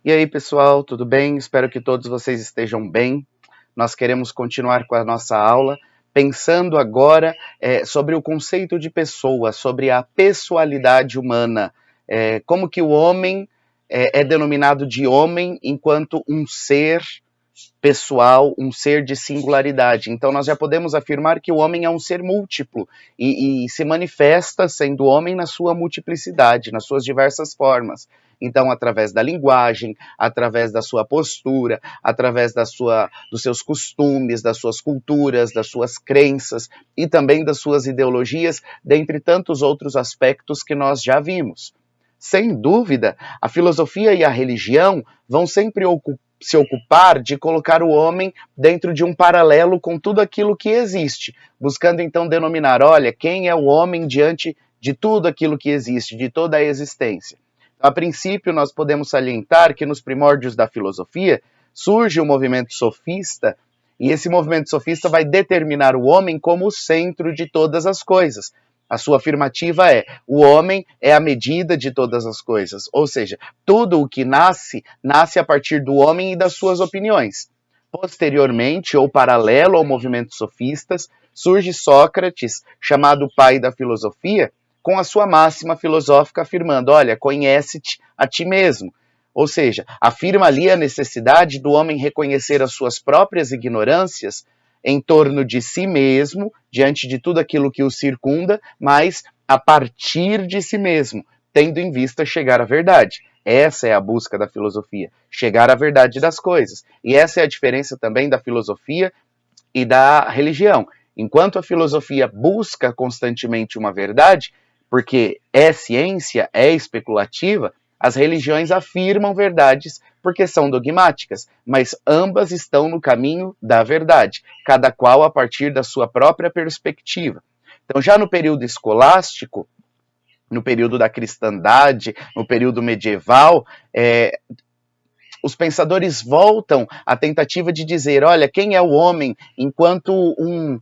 E aí, pessoal, tudo bem? Espero que todos vocês estejam bem. Nós queremos continuar com a nossa aula, pensando agora sobre o conceito de pessoa, sobre a pessoalidade humana. Como que o homem é denominado de homem enquanto um ser pessoal, um ser de singularidade. Então, nós já podemos afirmar que o homem é um ser múltiplo e se manifesta sendo homem na sua multiplicidade, nas suas diversas formas. Então, através da linguagem, através da sua postura, através dos seus costumes, das suas culturas, das suas crenças e também das suas ideologias, dentre tantos outros aspectos que nós já vimos. Sem dúvida, a filosofia e a religião vão sempre se ocupar de colocar o homem dentro de um paralelo com tudo aquilo que existe, buscando então denominar, olha, quem é o homem diante de tudo aquilo que existe, de toda a existência. A princípio, nós podemos salientar que nos primórdios da filosofia surge o movimento sofista, e esse movimento sofista vai determinar o homem como o centro de todas as coisas. A sua afirmativa é: o homem é a medida de todas as coisas, ou seja, tudo o que nasce, nasce a partir do homem e das suas opiniões. Posteriormente, ou paralelo ao movimento sofistas, surge Sócrates, chamado pai da filosofia, com a sua máxima filosófica afirmando: olha, conhece-te a ti mesmo. Ou seja, afirma ali a necessidade do homem reconhecer as suas próprias ignorâncias em torno de si mesmo, diante de tudo aquilo que o circunda, mas a partir de si mesmo, tendo em vista chegar à verdade. Essa é a busca da filosofia, chegar à verdade das coisas. E essa é a diferença também da filosofia e da religião. Enquanto a filosofia busca constantemente uma verdade, porque é ciência, é especulativa, as religiões afirmam verdades porque são dogmáticas, mas ambas estão no caminho da verdade, cada qual a partir da sua própria perspectiva. Então, já no período escolástico, no período da cristandade, no período medieval, os pensadores voltam à tentativa de dizer, olha, quem é o homem enquanto um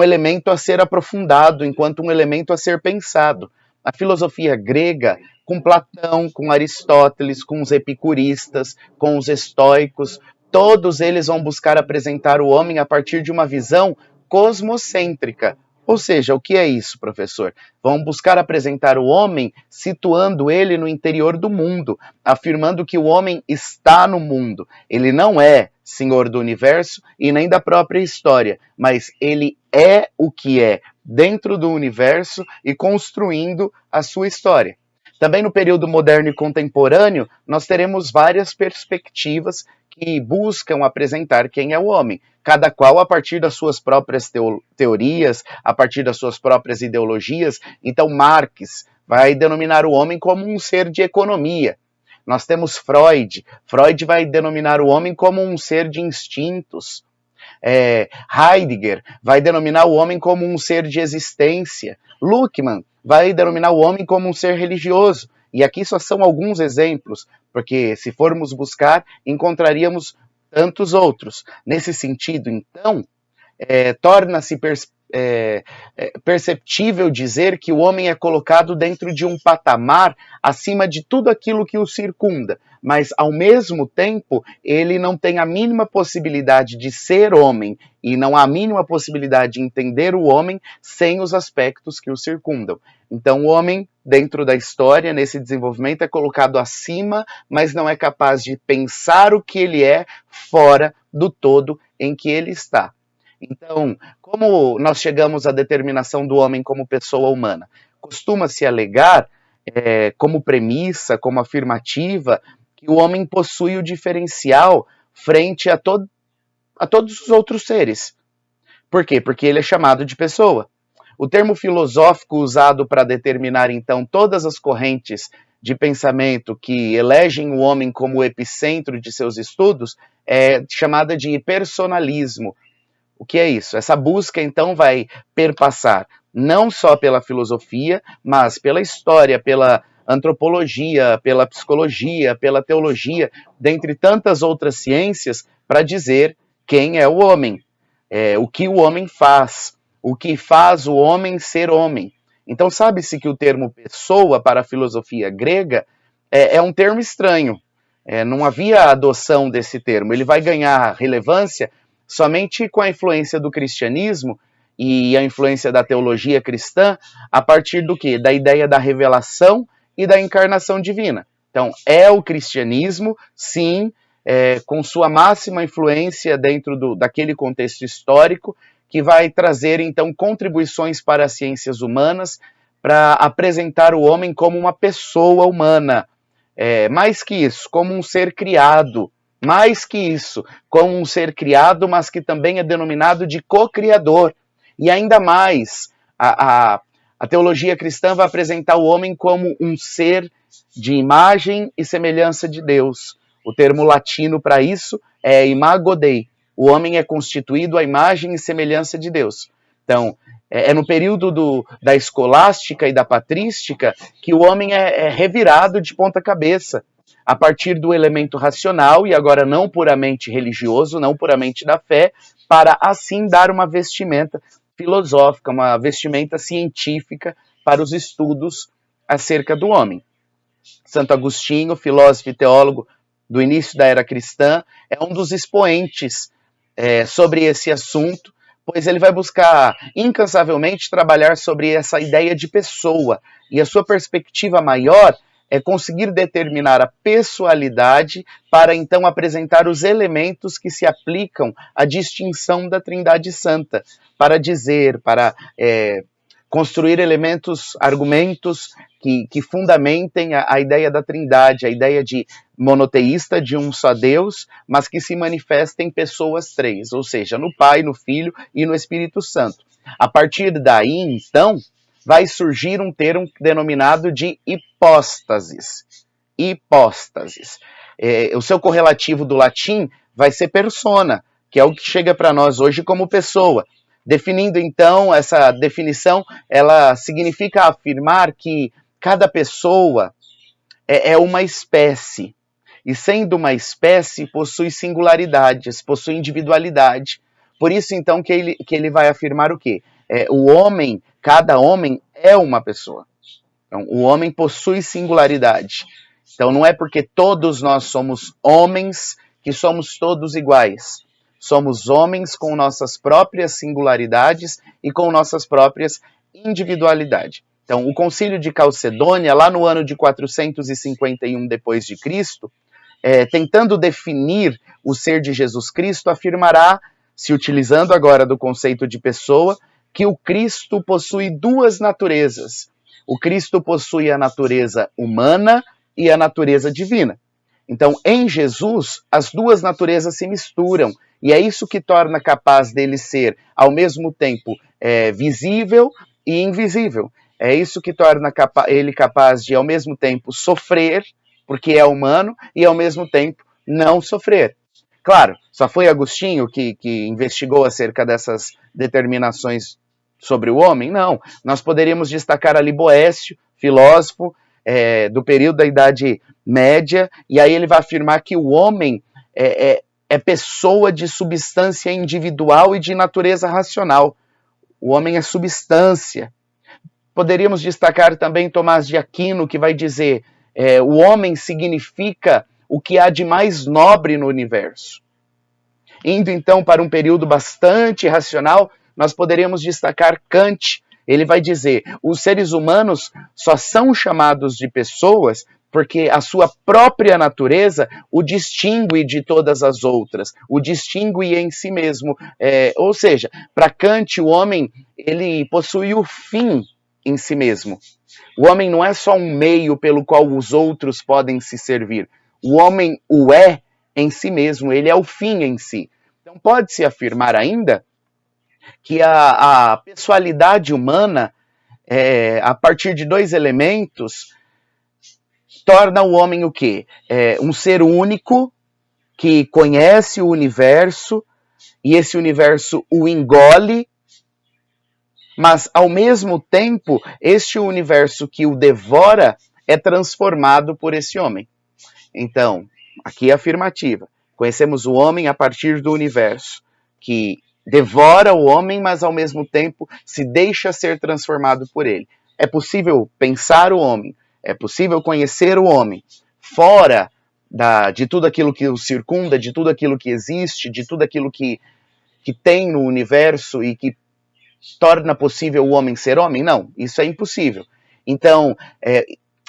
elemento a ser aprofundado, enquanto um elemento a ser pensado. A filosofia grega, com Platão, com Aristóteles, com os epicuristas, com os estoicos, todos eles vão buscar apresentar o homem a partir de uma visão cosmocêntrica. Ou seja, o que é isso, professor? Vão buscar apresentar o homem situando ele no interior do mundo, afirmando que o homem está no mundo. Ele não é senhor do universo e nem da própria história, mas ele é o que é dentro do universo e construindo a sua história. Também no período moderno e contemporâneo, nós teremos várias perspectivas que buscam apresentar quem é o homem, cada qual a partir das suas próprias teorias, a partir das suas próprias ideologias. Então, Marx vai denominar o homem como um ser de economia. Nós temos Freud. Freud vai denominar o homem como um ser de instintos. Heidegger vai denominar o homem como um ser de existência. Luckmann vai denominar o homem como um ser religioso. E aqui só são alguns exemplos, porque se formos buscar, encontraríamos tantos outros. Nesse sentido, então, torna-se perceptível dizer que o homem é colocado dentro de um patamar acima de tudo aquilo que o circunda, mas ao mesmo tempo ele não tem a mínima possibilidade de ser homem e não há a mínima possibilidade de entender o homem sem os aspectos que o circundam. Então o homem, dentro da história, nesse desenvolvimento, é colocado acima, mas não é capaz de pensar o que ele é fora do todo em que ele está. Então, como nós chegamos à determinação do homem como pessoa humana? Costuma-se alegar, como premissa, como afirmativa, que o homem possui o diferencial frente a todos os outros seres. Por quê? Porque ele é chamado de pessoa. O termo filosófico usado para determinar, então, todas as correntes de pensamento que elegem o homem como o epicentro de seus estudos é chamada de personalismo. O que é isso? Essa busca, então, vai perpassar não só pela filosofia, mas pela história, pela antropologia, pela psicologia, pela teologia, dentre tantas outras ciências, para dizer quem é o homem, o que o homem faz, o que faz o homem ser homem. Então, sabe-se que o termo pessoa para a filosofia grega é um termo estranho. Não havia adoção desse termo. Ele vai ganhar relevância somente com a influência do cristianismo e a influência da teologia cristã, a partir do quê? Da ideia da revelação e da encarnação divina. Então, é o cristianismo, sim, com sua máxima influência dentro daquele contexto histórico, que vai trazer, então, contribuições para as ciências humanas, para apresentar o homem como uma pessoa humana. Mais que isso, como um ser criado. Mais que isso, como um ser criado, mas que também é denominado de co-criador. E ainda mais, a teologia cristã vai apresentar o homem como um ser de imagem e semelhança de Deus. O termo latino para isso é imago Dei. O homem é constituído à imagem e semelhança de Deus. Então, no período da escolástica e da patrística que o homem é revirado de ponta cabeça, a partir do elemento racional, e agora não puramente religioso, não puramente da fé, para assim dar uma vestimenta filosófica, uma vestimenta científica para os estudos acerca do homem. Santo Agostinho, filósofo e teólogo do início da era cristã, é um dos expoentes sobre esse assunto, pois ele vai buscar incansavelmente trabalhar sobre essa ideia de pessoa, e a sua perspectiva maior é conseguir determinar a pessoalidade para então apresentar os elementos que se aplicam à distinção da Trindade Santa, para dizer, para construir elementos, argumentos que fundamentem a ideia da Trindade, a ideia de monoteísta, de um só Deus, mas que se manifesta em pessoas três, ou seja, no Pai, no Filho e no Espírito Santo. A partir daí, então, vai surgir um termo denominado de hipóstasis. Hipóstasis. O seu correlativo do latim vai ser persona, que é o que chega para nós hoje como pessoa. Definindo, então, essa definição, ela significa afirmar que cada pessoa é uma espécie, e sendo uma espécie, possui singularidades, possui individualidade. Por isso, então, que ele vai afirmar o quê? O homem, cada homem é uma pessoa. Então, o homem possui singularidade. Então, não é porque todos nós somos homens que somos todos iguais. Somos homens com nossas próprias singularidades e com nossas próprias individualidades. Então, o Concílio de Calcedônia, lá no ano de 451 depois de Cristo, tentando definir o ser de Jesus Cristo, afirmará, se utilizando agora do conceito de pessoa, que o Cristo possui duas naturezas. O Cristo possui a natureza humana e a natureza divina. Então, em Jesus, as duas naturezas se misturam, e é isso que torna capaz dele ser, ao mesmo tempo, visível e invisível. É isso que torna ele capaz de, ao mesmo tempo, sofrer, porque é humano, e, ao mesmo tempo, não sofrer. Claro, só foi Agostinho que investigou acerca dessas determinações sobre o homem? Não. Nós poderíamos destacar ali Boécio, filósofo do período da Idade Média, e aí ele vai afirmar que o homem é pessoa de substância individual e de natureza racional. O homem é substância. Poderíamos destacar também Tomás de Aquino, que vai dizer o homem significa o que há de mais nobre no universo. Indo então para um período bastante racional, nós poderíamos destacar Kant. Ele vai dizer, os seres humanos só são chamados de pessoas porque a sua própria natureza o distingue de todas as outras, o distingue em si mesmo. Ou seja, para Kant, o homem ele possui o fim em si mesmo. O homem não é só um meio pelo qual os outros podem se servir. O homem o é em si mesmo, ele é o fim em si. Então pode-se afirmar ainda que a pessoalidade humana, a partir de dois elementos, torna o homem o quê? Um ser único, que conhece o universo, e esse universo o engole, mas, ao mesmo tempo, este universo que o devora é transformado por esse homem. Então, aqui é afirmativa. Conhecemos o homem a partir do universo, que devora o homem, mas, ao mesmo tempo, se deixa ser transformado por ele. É possível pensar o homem, é possível conhecer o homem fora de tudo aquilo que o circunda, de tudo aquilo que existe, de tudo aquilo que tem no universo e que torna possível o homem ser homem? Não, isso é impossível. Então,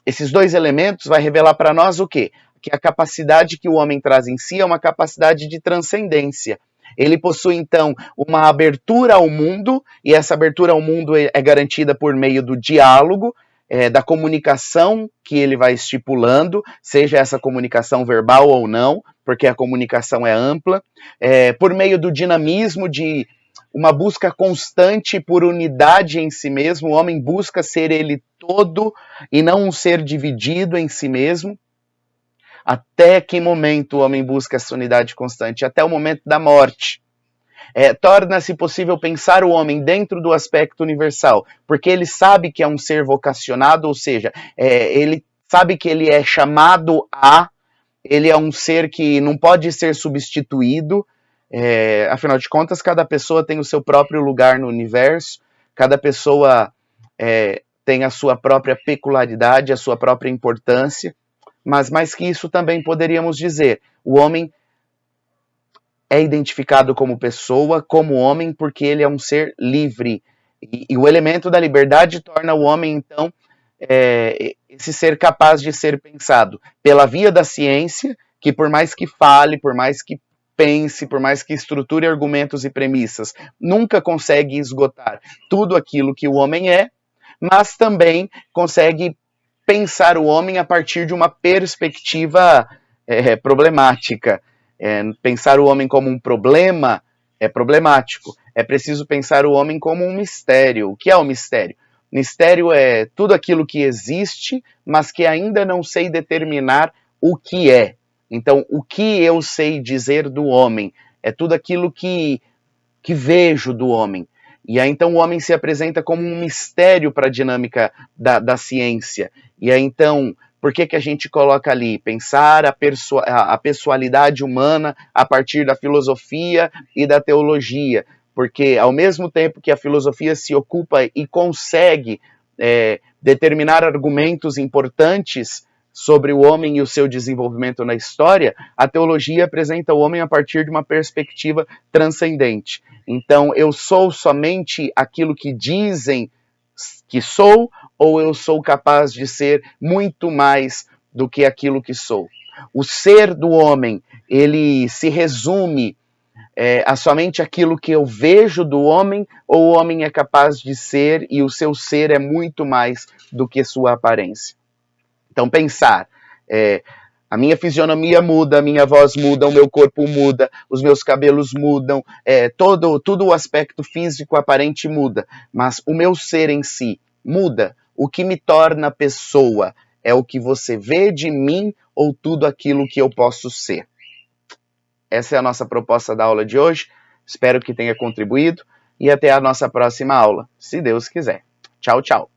esses dois elementos vai revelar para nós o quê? Que a capacidade que o homem traz em si é uma capacidade de transcendência. Ele possui, então, uma abertura ao mundo, e essa abertura ao mundo é garantida por meio do diálogo, da comunicação que ele vai estipulando, seja essa comunicação verbal ou não, porque a comunicação é ampla, por meio do dinamismo de uma busca constante por unidade em si mesmo. O homem busca ser ele todo e não um ser dividido em si mesmo. Até que momento o homem busca essa unidade constante? Até o momento da morte. Torna-se possível pensar o homem dentro do aspecto universal, porque ele sabe que é um ser vocacionado, ou seja, ele sabe que ele é chamado a, ele é um ser que não pode ser substituído. Afinal de contas, cada pessoa tem o seu próprio lugar no universo, cada pessoa tem a sua própria peculiaridade, a sua própria importância, mas mais que isso também poderíamos dizer, o homem é identificado como pessoa, como homem, porque ele é um ser livre, e o elemento da liberdade torna o homem, então, esse ser capaz de ser pensado pela via da ciência, que por mais que fale, por mais que pense, por mais que estruture argumentos e premissas, nunca consegue esgotar tudo aquilo que o homem é, mas também consegue pensar o homem a partir de uma perspectiva problemática. Pensar o homem como um problema é problemático. É preciso pensar o homem como um mistério. O que é o mistério? Mistério é tudo aquilo que existe, mas que ainda não sei determinar o que é. Então, o que eu sei dizer do homem é tudo aquilo que vejo do homem. E aí, então, o homem se apresenta como um mistério para a dinâmica da ciência. E aí, então, por que a gente coloca ali? Pensar a pessoalidade humana a partir da filosofia e da teologia. Porque, ao mesmo tempo que a filosofia se ocupa e consegue determinar argumentos importantes sobre o homem e o seu desenvolvimento na história, a teologia apresenta o homem a partir de uma perspectiva transcendente. Então, eu sou somente aquilo que dizem que sou, ou eu sou capaz de ser muito mais do que aquilo que sou? O ser do homem, ele se resume a somente aquilo que eu vejo do homem, ou o homem é capaz de ser e o seu ser é muito mais do que sua aparência? Então, pensar, a minha fisionomia muda, a minha voz muda, o meu corpo muda, os meus cabelos mudam, todo o aspecto físico aparente muda, mas o meu ser em si muda. O que me torna pessoa é o que você vê de mim ou tudo aquilo que eu posso ser? Essa é a nossa proposta da aula de hoje. Espero que tenha contribuído e até a nossa próxima aula, se Deus quiser. Tchau, tchau.